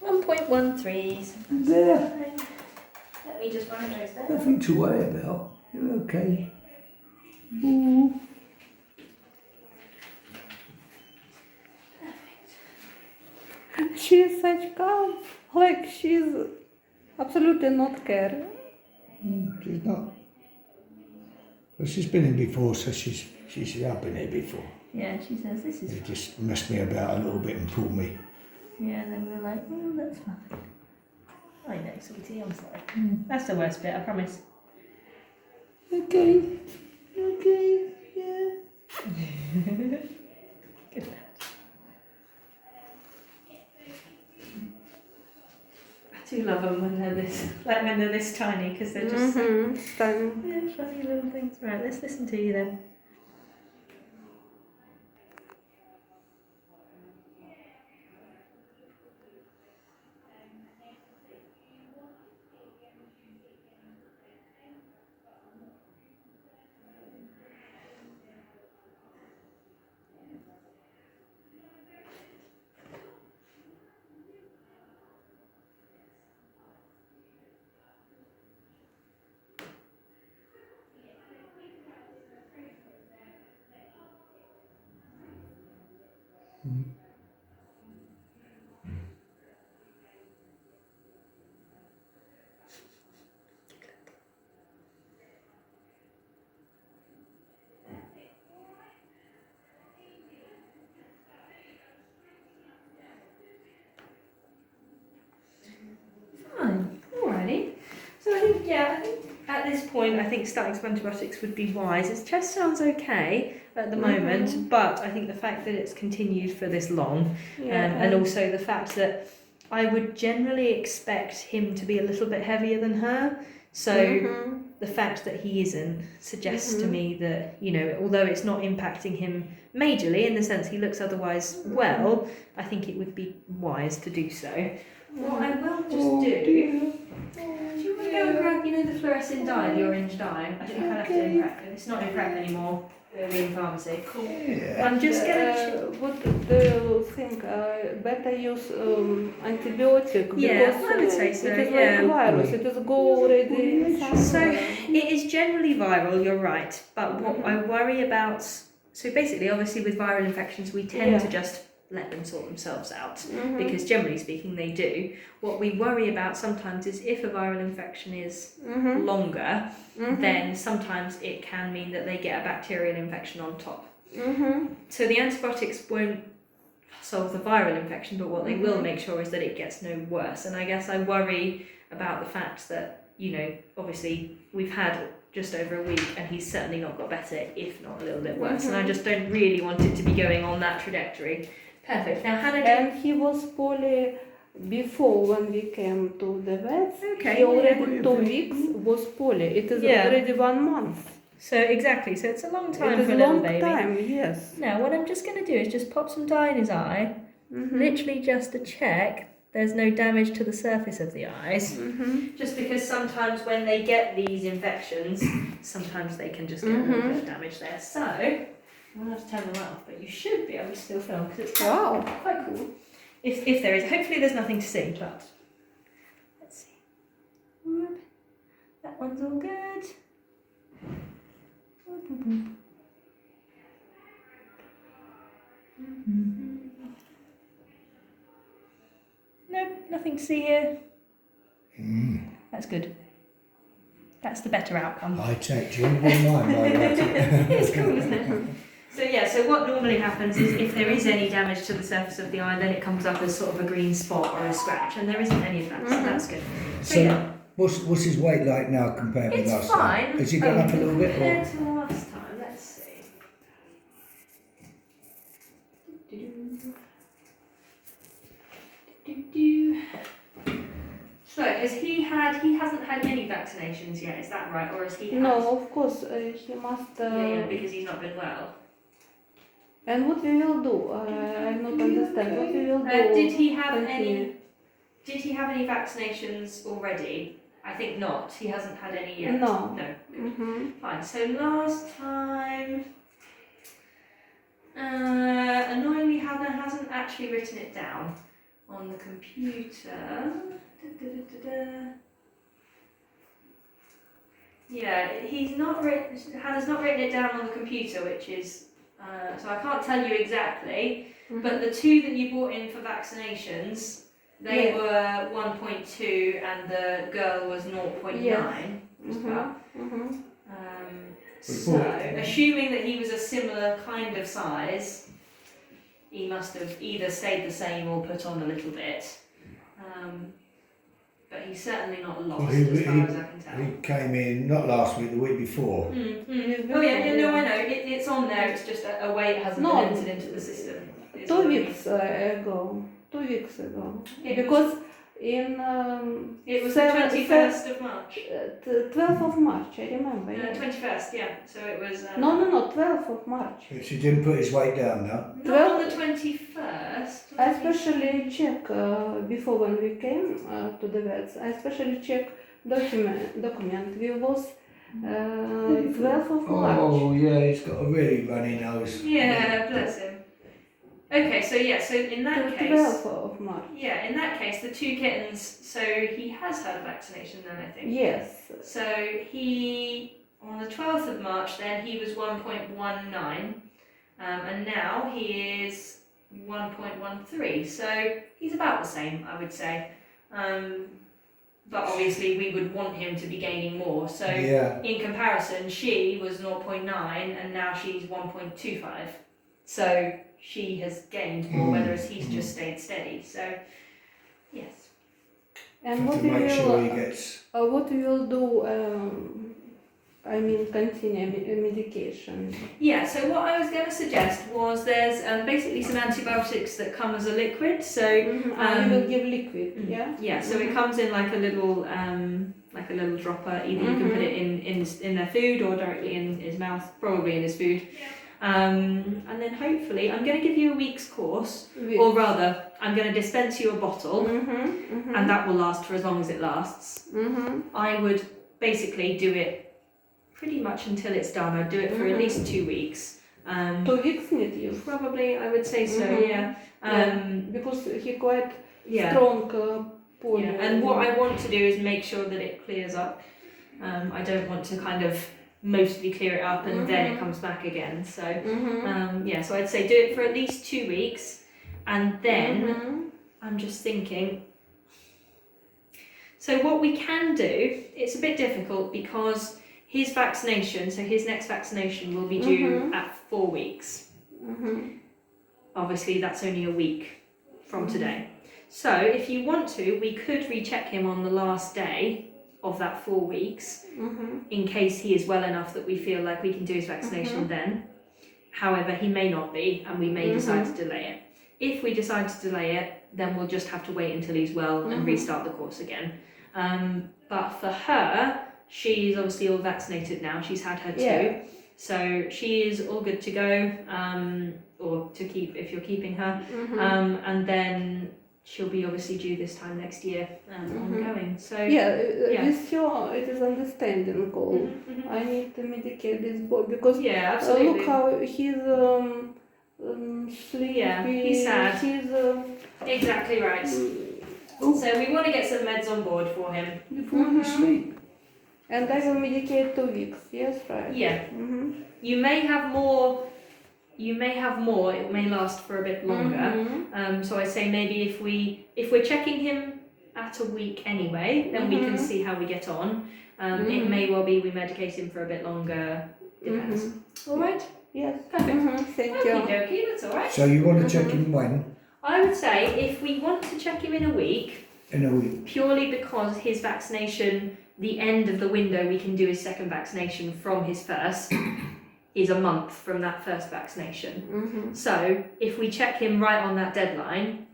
1.13. There. Let me just write those down. Nothing to worry about. You're okay. Ooh. She is such calm, like she's absolutely not care. She's not. Well, she's been in before, so she's I've been here before. Yeah, she says this is They fine. just messed me about a little bit and pulled me. Yeah, and then we're like, oh, that's fine. I know, sweetie, I'm sorry. That's the worst bit, I promise. Okay. Okay. Yeah. Good lad. I do love them when they're this tiny, because they're just Stunning. yeah, funny little things. Right, let's listen to you then. Fine. Alrighty. So I think at this point I think starting some antibiotics would be wise. His chest sounds okay at the moment, but I think the fact that it's continued for this long, and also the fact that I would generally expect him to be a little bit heavier than her. So the fact that he isn't suggests to me that, you know, although it's not impacting him majorly in the sense he looks otherwise well, I think it would be wise to do so. What I will just do you want to go and grab, you know, the fluorescent dye, the orange dye? I think I left it in prep. It's not in prep anymore. It'll be in pharmacy. Cool. Yeah. I'm just gonna. What do you think? Better use antibiotic Yeah, because I would say so. it is Yeah. like virus. It is go already. So it is generally viral. You're right, but what I worry about. So basically, obviously, with viral infections, we tend to just let them sort themselves out because generally speaking they do. What we worry about sometimes is if a viral infection is longer, then sometimes it can mean that they get a bacterial infection on top. So the antibiotics won't solve the viral infection, but what they will make sure is that it gets no worse. And I guess I worry about the fact that, you know, obviously we've had just over a week and he's certainly not got better, if not a little bit worse, and I just don't really want it to be going on that trajectory. Perfect. Now, Hannah, and he was poorly before when we came to the vet. Okay, He already 2 weeks was poorly. It is already 1 month. So exactly. So it's a long time It is for a a little long baby. time, yes. Now, what I'm just going to do is just pop some dye in his eye, literally just to check there's no damage to the surface of the eyes. Just because sometimes when they get these infections, sometimes they can just get a little bit of damage there. So I'm going to have to turn them off, but you should be able to still film because it's quite cool. If there is, hopefully there's nothing to see, but let's see. Whoop. That one's all good. No, nothing to see here. That's good. That's the better outcome. I take you in mind. It's cool, isn't it? So yeah, so what normally happens is if there is any damage to the surface of the eye, then it comes up as sort of a green spot or a scratch, and there isn't any of that, so that's good. So yeah. What's his weight like now compared with last time? It's fine. Has he gone up a little bit? Compared to last time, let's see. So he hasn't had any vaccinations yet, is that right? Or has he had? No, of course, he must... yeah, because he's not been well. And what we will do? I don't understand. What we will do? Did he have any vaccinations already? I think not. He hasn't had any yet. No. No. Fine. So last time, annoyingly, Hannah hasn't actually written it down. on the computer. Yeah, Hannah's not written it down on the computer, which is, so I can't tell you exactly, but the two that you brought in for vaccinations, they were 1.2 and the girl was 0.9. Just about. So, assuming that he was a similar kind of size, he must have either stayed the same or put on a little bit. But he's certainly not lost as far as I can tell. He came in not last week, the week before. Oh yeah, no, I know. It's on there. It's just a way it hasn't been entered into the system. 2 weeks ago. 2 weeks ago. Because in it was the 21st of March. 12th of March, I remember. 21st, yeah. So it was. No, 12th of March. She didn't put his weight down, no? Not on the 21st. I especially check before when we came to the vets. I especially check document. We was 12th of March. Oh yeah, he's got a really runny nose. Yeah, bless him. Okay, so in that case, 12th of March. Yeah, in that case, the two kittens. So he has had a vaccination then, I think. Yes. So he on the 12th of March, then he was 1.19, and now he is 1.13. So he's about the same, I would say. But obviously, we would want him to be gaining more. So in comparison, she was 0.9, and now she's 1.25. So she has gained more, whereas he's just stayed steady. So, yes. And what to make sure he gets. What we will do? Continue medication. Yeah. So what I was going to suggest was there's basically some antibiotics that come as a liquid. So we will give liquid. Yeah. Yeah. So it comes in like a little dropper. Either you can put it in their food or directly in his mouth. Probably in his food. And then hopefully I'm going to give you a week's course, or rather I'm going to dispense you a bottle, and that will last for as long as it lasts. I would basically do it pretty much until it's done. I'd do it for at least 2 weeks. 2 weeks need you? Probably, I would say so, yeah. Because he quite strong polio. Yeah. And what I want to do is make sure that it clears up. I don't want to kind of mostly clear it up and then it comes back again. So so I'd say do it for at least 2 weeks, and then I'm just thinking. So what we can do, it's a bit difficult because his vaccination, so his next vaccination will be due at 4 weeks. Obviously that's only a week from today. So if you want to, we could recheck him on the last day of that 4 weeks, in case he is well enough that we feel like we can do his vaccination then. However, he may not be, and we may decide to delay it. If we decide to delay it, then we'll just have to wait until he's well and restart the course again. But for her, she's obviously all vaccinated now. She's had her 2, so she is all good to go, or to keep if you're keeping her, and then she'll be obviously due this time next year, ongoing. So with her it is understandable. I need to medicate this boy because absolutely. Look how he's sleepy. Yeah, he's sad. He's exactly right. So we want to get some meds on board for him. You fall asleep. And I will medicate 2 weeks. Yes, right. Yeah. You may have more. It may last for a bit longer. So I say maybe if we're checking him at a week anyway, then we can see how we get on. It may well be we medicate him for a bit longer. Depends. All right. Yes. Perfect. Thank you. Okie, that's all right. So you want to check him when? I would say if we want to check him in a week. In a week. Purely because his vaccination, the end of the window we can do his second vaccination from his first. Is a month from that first vaccination. So if we check him right on that deadline,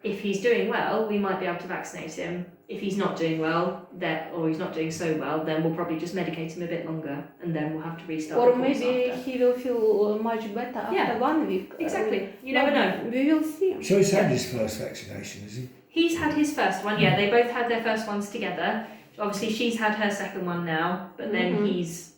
if he's doing well, we might be able to vaccinate him. If he's not doing well, or he's not doing so well, then we'll probably just medicate him a bit longer, and then we'll have to restart. Or the course maybe after. he will feel much better after 1 week. Exactly. You never know. We will see. So he's had his first vaccination, has he? He's had his first one. Yeah, they both had their first ones together. Obviously, she's had her second one now, but then he's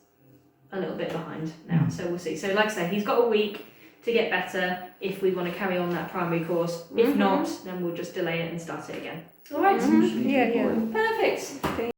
a little bit behind now, so we'll see. So like I say, he's got a week to get better. if we want to carry on that primary course. If not, then we'll just delay it and start it again. All right. Yeah, yeah. Perfect.